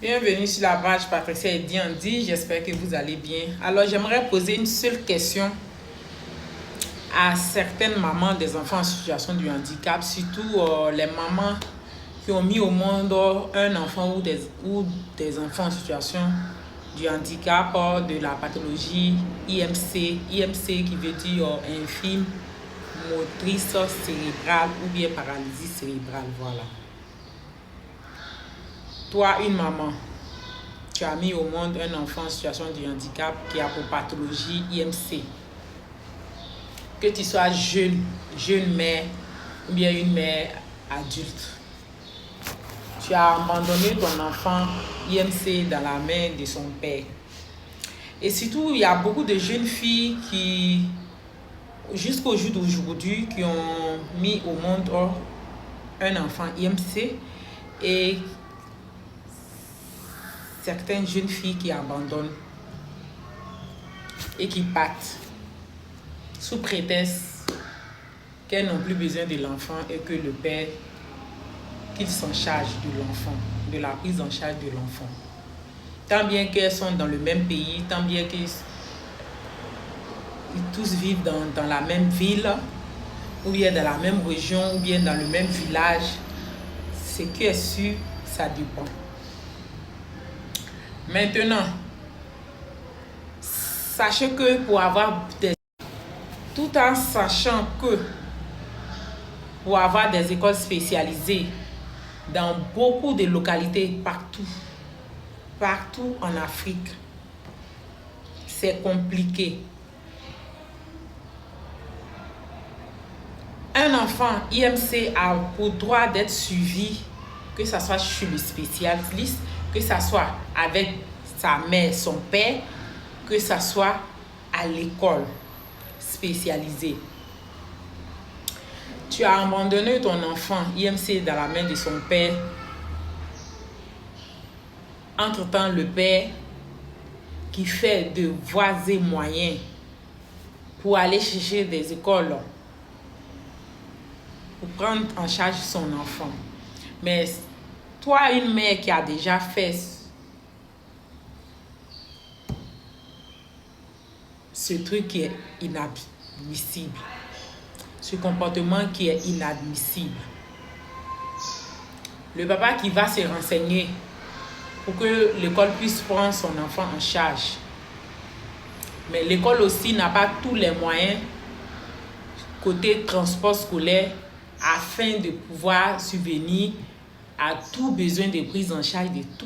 Bienvenue sur la page Patricia et Diandi, j'espère que vous allez bien. Alors j'aimerais poser une seule question à certaines mamans des enfants en situation de handicap, surtout les mamans qui ont mis au monde un enfant ou des enfants en situation de handicap de la pathologie IMC. IMC qui veut dire infime motrice cérébrale ou bien paralysie cérébrale, voilà. Toi, une maman, tu as mis au monde un enfant en situation de handicap qui a pour pathologie IMC. Que tu sois jeune mère ou bien une mère adulte. Tu as abandonné ton enfant IMC dans la main de son père. Et surtout, il y a beaucoup de jeunes filles qui, jusqu'au jour d'aujourd'hui, qui ont mis au monde un enfant IMC et certaines jeunes filles qui abandonnent et qui partent sous prétexte qu'elles n'ont plus besoin de l'enfant et que le père, qu'il s'en charge de l'enfant, de la prise en charge de l'enfant. Tant bien qu'elles sont dans le même pays, tant bien qu'ils tous vivent dans la même ville, ou bien dans la même région, ou bien dans le même village, ce qui est sûr, ça dépend. Maintenant, sachez que pour avoir tout en sachant que pour avoir des écoles spécialisées dans beaucoup de localités partout en Afrique, c'est compliqué. Un enfant IMC a pour droit d'être suivi, que ce soit chez le spécialiste, que ce soit avec sa mère, son père, que ce soit à l'école spécialisée. Tu as abandonné ton enfant IMC dans la main de son père. Entre-temps, le père qui fait de voies et moyens pour aller chercher des écoles pour prendre en charge son enfant. Mais toi, une mère qui a déjà fait ce truc qui est inadmissible, ce comportement qui est inadmissible, le papa qui va se renseigner pour que l'école puisse prendre son enfant en charge, mais l'école aussi n'a pas tous les moyens côté transport scolaire afin de pouvoir subvenir à tout besoin de prise en charge de tout